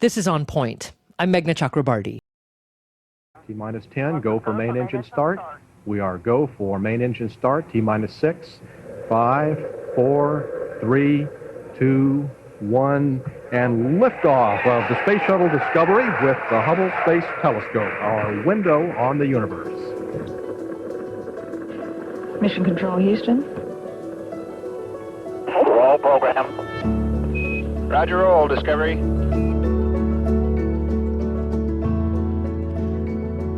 This is On Point. I'm Meghna Chakrabarty. T-minus 10, go for main engine start. We are go for main engine start. T-minus 6, 5, 4, 3, 2, 1, and liftoff of the Space Shuttle Discovery with the Hubble Space Telescope, our window on the universe. Mission Control, Houston. Roll program. Roger, roll, Discovery.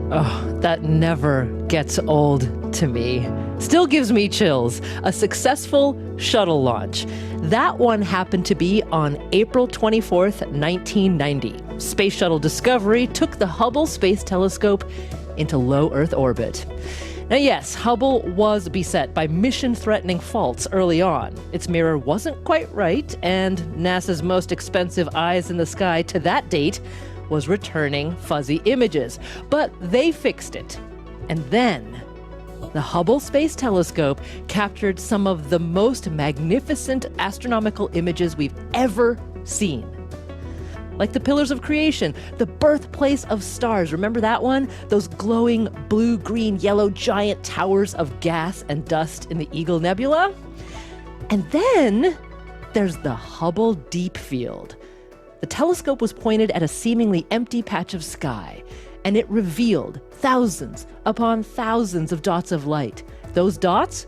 Oh, that never gets old to me. Still gives me chills. A successful shuttle launch. That one happened to be on April 24th, 1990. Space Shuttle Discovery took the Hubble Space Telescope into low Earth orbit. Now yes, Hubble was beset by mission-threatening faults early on. Its mirror wasn't quite right, and NASA's most expensive eyes in the sky to that date was returning fuzzy images. But they fixed it. And then the Hubble Space Telescope captured some of the most magnificent astronomical images we've ever seen. Like the Pillars of Creation, the birthplace of stars. Remember that one? Those glowing blue, green, yellow giant towers of gas and dust in the Eagle Nebula. And then there's the Hubble Deep Field. The telescope was pointed at a seemingly empty patch of sky, and it revealed thousands upon thousands of dots of light. Those dots?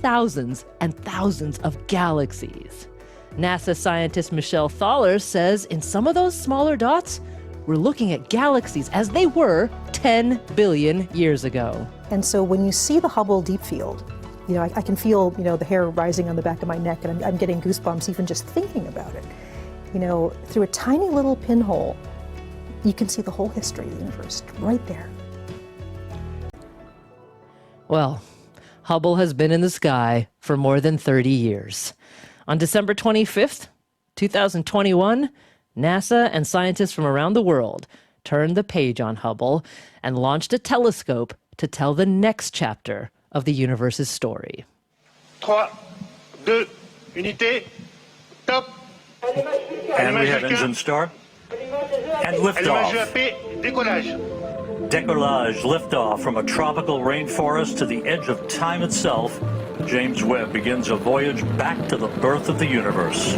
Thousands and thousands of galaxies. NASA scientist Michelle Thaller says in some of those smaller dots, we're looking at galaxies as they were 10 billion years ago. And so when you see the Hubble Deep Field, I can feel, the hair rising on the back of my neck, and I'm getting goosebumps even just thinking about it. Through a tiny little pinhole, you can see the whole history of the universe right there. Well, Hubble has been in the sky for more than 30 years. On December 25th, 2021, NASA and scientists from around the world turned the page on Hubble and launched a telescope to tell the next chapter of the universe's story. 3, 2, unité, top. And we have engine start. And liftoff. Décollage. Decollage, liftoff from a tropical rainforest to the edge of time itself. James Webb begins a voyage back to the birth of the universe.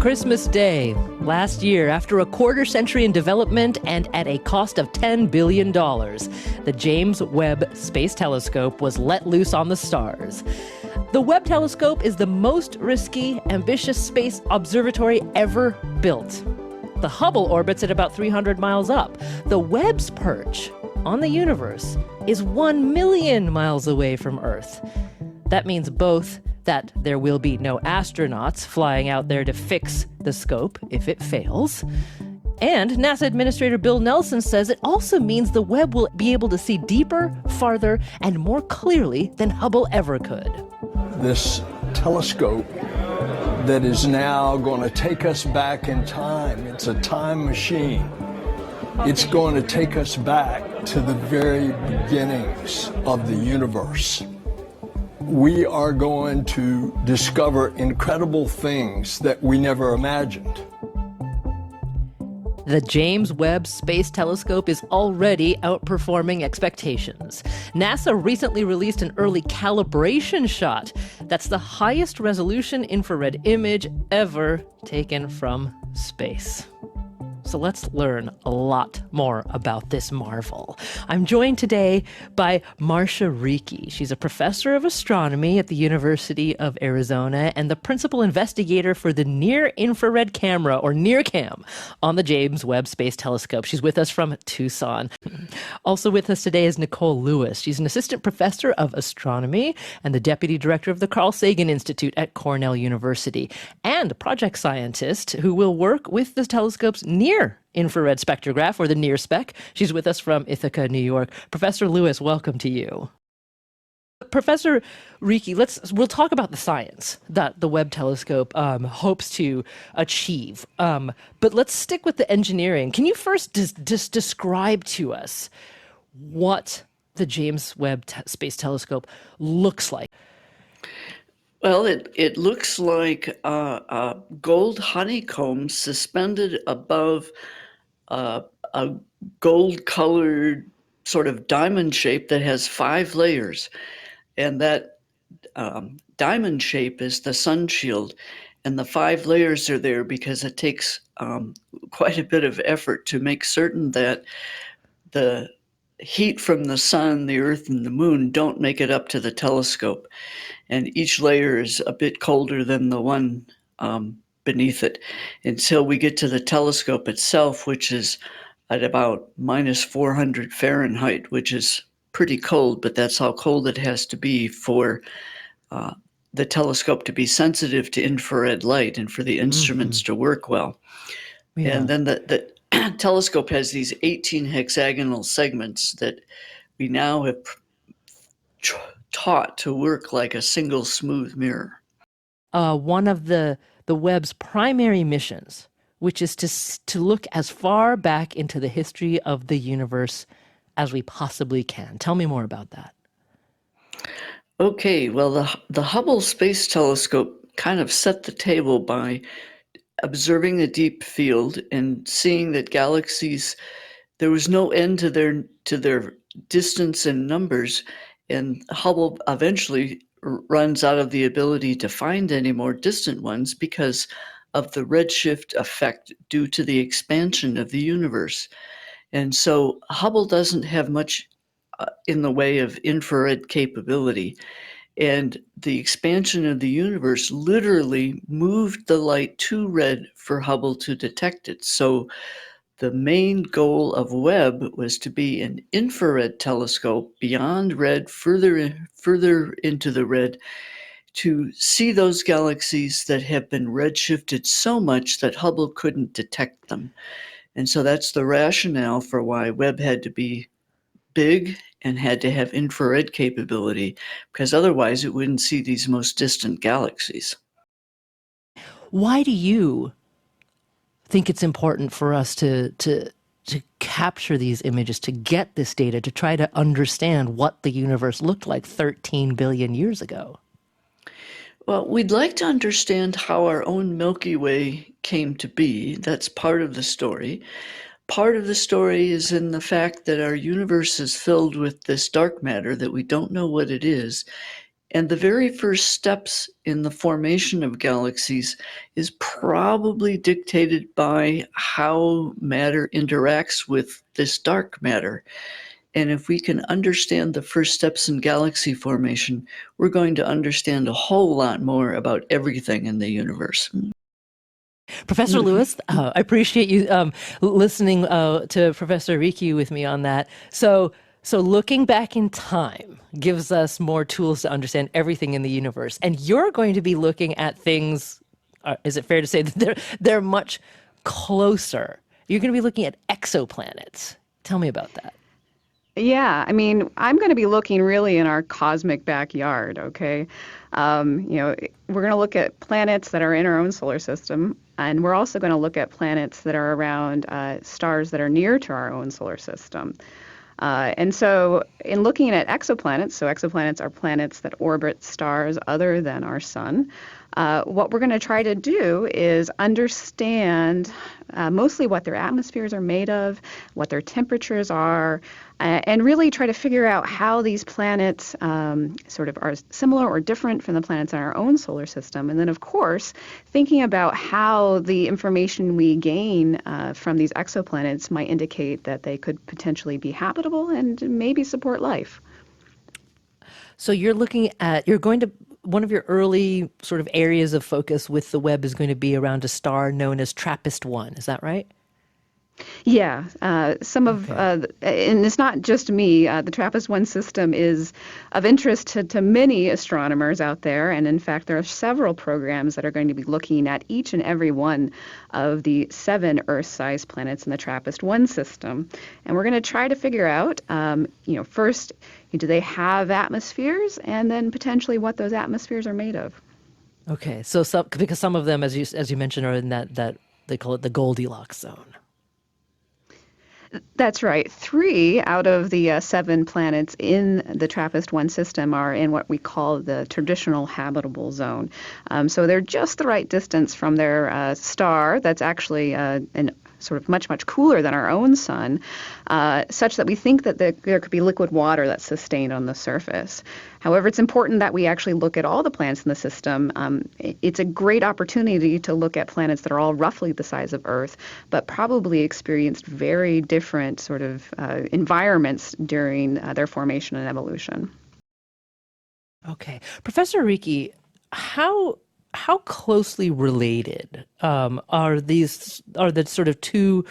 Christmas Day, last year, after a quarter century in development and at a cost of $10 billion, the James Webb Space Telescope was let loose on the stars. The Webb telescope is the most risky, ambitious space observatory ever built. The Hubble orbits at about 300 miles up. The Webb's perch on the universe is 1 million miles away from Earth. That means both that there will be no astronauts flying out there to fix the scope if it fails, and NASA Administrator Bill Nelson says it also means the Webb will be able to see deeper, farther, and more clearly than Hubble ever could. This telescope that is now going to take us back in time. It's a time machine. It's going to take us back to the very beginnings of the universe. We are going to discover incredible things that we never imagined. The James Webb Space Telescope is already outperforming expectations. NASA recently released an early calibration shot. That's the highest resolution infrared image ever taken from space. So let's learn a lot more about this marvel. I'm joined today by Marcia Ricci. She's a professor of astronomy at the University of Arizona and the principal investigator for the Near Infrared Camera, or NIRCam, on the James Webb Space Telescope. She's with us from Tucson. Also with us today is Nicole Lewis. She's an assistant professor of astronomy and the deputy director of the Carl Sagan Institute at Cornell University, and a project scientist who will work with the telescope's near infrared spectrograph, or the NIRSpec. She's with us from Ithaca, New York. Professor Lewis, welcome to you. Professor Ricci, we'll talk about the science that the Webb telescope hopes to achieve. But let's stick with the engineering. Can you first just describe to us what the James Webb Space Telescope looks like? Well, it looks like a gold honeycomb suspended above a gold-colored sort of diamond shape that has 5 layers. And that diamond shape is the sun shield. And the 5 layers are there because it takes quite a bit of effort to make certain that the heat from the sun, the earth, and the moon don't make it up to the telescope. And each layer is a bit colder than the one beneath it until we get to the telescope itself, which is at about minus 400 Fahrenheit, which is pretty cold, but that's how cold it has to be for the telescope to be sensitive to infrared light and for the instruments to work well. Yeah. And then the telescope has these 18 hexagonal segments that we now have taught to work like a single smooth mirror. One of the Webb's primary missions, which is to look as far back into the history of the universe as we possibly can. Tell me more about that. Okay, well, the Hubble Space Telescope kind of set the table by observing the deep field and seeing that galaxies, there was no end to their distance and numbers, and Hubble eventually runs out of the ability to find any more distant ones because of the redshift effect due to the expansion of the universe. And so Hubble doesn't have much in the way of infrared capability. And the expansion of the universe literally moved the light too red for Hubble to detect it. So the main goal of Webb was to be an infrared telescope beyond red, further into the red, to see those galaxies that have been redshifted so much that Hubble couldn't detect them. And so that's the rationale for why Webb had to be big and had to have infrared capability, because otherwise it wouldn't see these most distant galaxies. Why do you think it's important for us to capture these images, to get this data, to try to understand what the universe looked like 13 billion years ago? Well, we'd like to understand how our own Milky Way came to be. That's part of the story. Part of the story is in the fact that our universe is filled with this dark matter that we don't know what it is. And the very first steps in the formation of galaxies is probably dictated by how matter interacts with this dark matter. And if we can understand the first steps in galaxy formation, we're going to understand a whole lot more about everything in the universe. Professor Lewis, I appreciate you listening to Professor Riki with me on that. So looking back in time gives us more tools to understand everything in the universe. And you're going to be looking at things, is it fair to say that they're much closer? You're going to be looking at exoplanets. Tell me about that. Yeah, I mean, I'm going to be looking really in our cosmic backyard, okay? We're going to look at planets that are in our own solar system, and we're also going to look at planets that are around stars that are near to our own solar system. And so in looking at exoplanets, so exoplanets are planets that orbit stars other than our sun, what we're going to try to do is understand mostly what their atmospheres are made of, what their temperatures are, and really try to figure out how these planets sort of are similar or different from the planets in our own solar system. And then, of course, thinking about how the information we gain from these exoplanets might indicate that they could potentially be habitable and maybe support life. So you're going to, one of your early sort of areas of focus with the Webb is going to be around a star known as TRAPPIST-1. Is that right? Yeah, and it's not just me. The TRAPPIST-1 system is of interest to many astronomers out there, and in fact, there are several programs that are going to be looking at each and every one of the 7 Earth-sized planets in the TRAPPIST-1 system, and we're going to try to figure out, first, do they have atmospheres, and then potentially what those atmospheres are made of. Okay, so because some of them, as you mentioned, are in that they call it the Goldilocks zone. That's right. 3 out of the 7 planets in the TRAPPIST-1 system are in what we call the traditional habitable zone. So they're just the right distance from their star that's actually an sort of much, much cooler than our own sun, such that we think that there could be liquid water that's sustained on the surface. However, it's important that we actually look at all the planets in the system. It's a great opportunity to look at planets that are all roughly the size of Earth, but probably experienced very different sort of environments during their formation and evolution. Okay. Professor Ricci, how closely related are the sort of two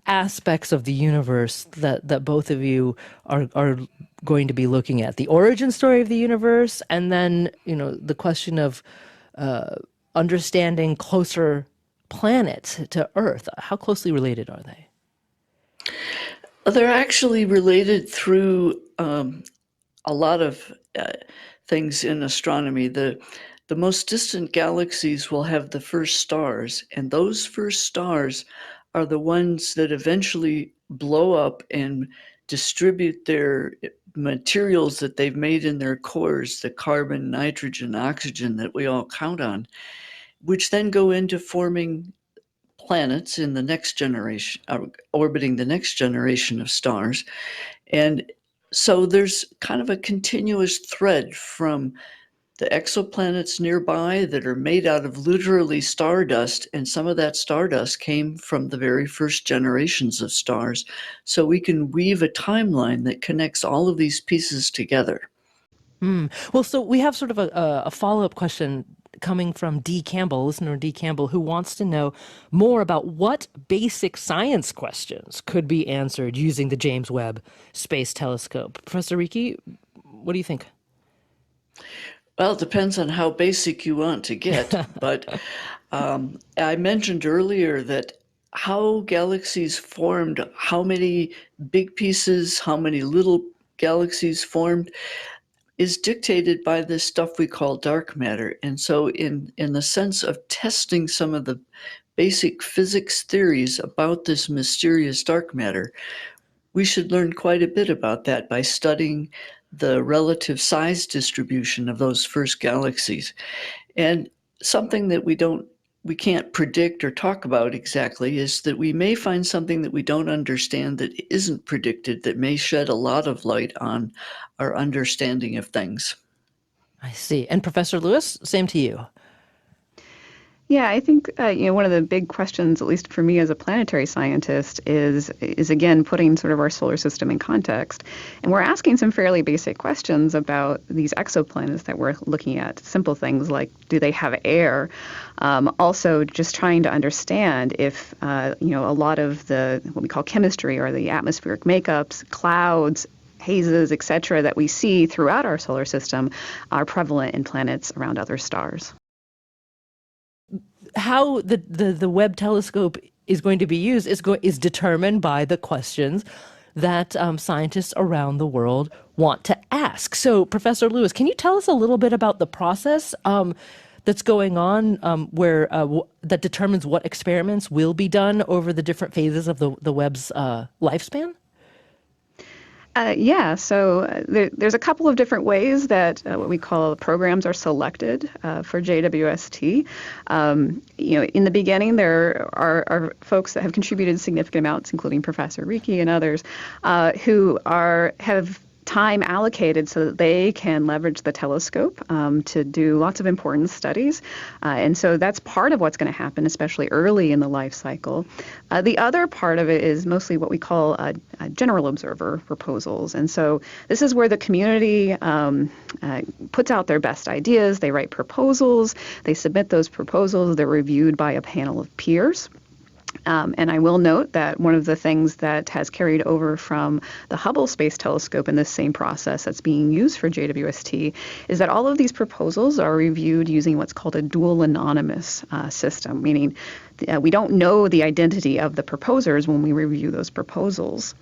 aspects of the universe that both of you are going to be looking at? The origin story of the universe, and then, the question of understanding closer planets to Earth. How closely related are they? They're actually related through a lot of things in astronomy. The most distant galaxies will have the first stars, and those first stars are the ones that eventually blow up and distribute their materials that they've made in their cores, the carbon, nitrogen, oxygen that we all count on, which then go into forming planets in the next generation, orbiting the next generation of stars. And so there's kind of a continuous thread from the exoplanets nearby that are made out of literally stardust, and some of that stardust came from the very first generations of stars. So we can weave a timeline that connects all of these pieces together. Well, so we have sort of a follow-up question coming from D. Campbell, listener D. Campbell, who wants to know more about what basic science questions could be answered using the James Webb Space Telescope. Professor Ricci, what do you think? Well, it depends on how basic you want to get, but I mentioned earlier that how galaxies formed, how many big pieces, how many little galaxies formed, is dictated by this stuff we call dark matter. And so in the sense of testing some of the basic physics theories about this mysterious dark matter, we should learn quite a bit about that by studying the relative size distribution of those first galaxies. And something that we can't predict or talk about exactly is that we may find something that we don't understand that isn't predicted that may shed a lot of light on our understanding of things. I see. And Professor Lewis, same to you. Yeah, I think one of the big questions, at least for me as a planetary scientist, is again putting sort of our solar system in context, and we're asking some fairly basic questions about these exoplanets that we're looking at. Simple things like, do they have air? Also, just trying to understand if a lot of the what we call chemistry or the atmospheric makeups, clouds, hazes, etc., that we see throughout our solar system are prevalent in planets around other stars. How the Webb telescope is going to be used is determined by the questions that scientists around the world want to ask. So, Professor Lewis, can you tell us a little bit about the process that's going on where that determines what experiments will be done over the different phases of the Webb's lifespan? So there's a couple of different ways that what we call programs are selected for JWST. In the beginning, there are folks that have contributed significant amounts, including Professor Ricci and others, who have time allocated so that they can leverage the telescope to do lots of important studies. And so that's part of what's going to happen, especially early in the life cycle. The other part of it is mostly what we call general observer proposals. And so this is where the community puts out their best ideas. They write proposals. They submit those proposals. They're reviewed by a panel of peers. And I will note that one of the things that has carried over from the Hubble Space Telescope in this same process that's being used for JWST is that all of these proposals are reviewed using what's called a dual anonymous system, meaning we don't know the identity of the proposers when we review those proposals.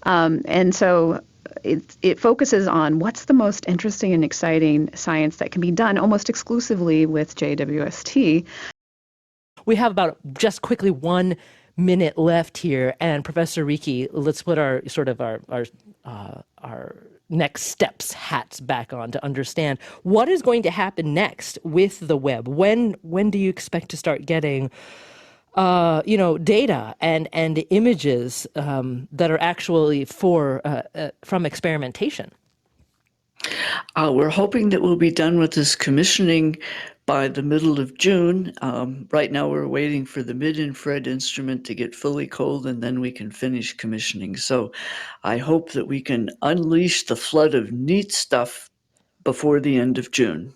And so it focuses on what's the most interesting and exciting science that can be done almost exclusively with JWST. We have about just quickly 1 minute left here, and Professor Riki, let's put our next steps hats back on to understand what is going to happen next with the Webb. When do you expect to start getting data and images that are actually from experimentation? We're hoping that we'll be done with this commissioning by the middle of June. Right now, we're waiting for the mid-infrared instrument to get fully cold, and then we can finish commissioning. So I hope that we can unleash the flood of neat stuff before the end of June.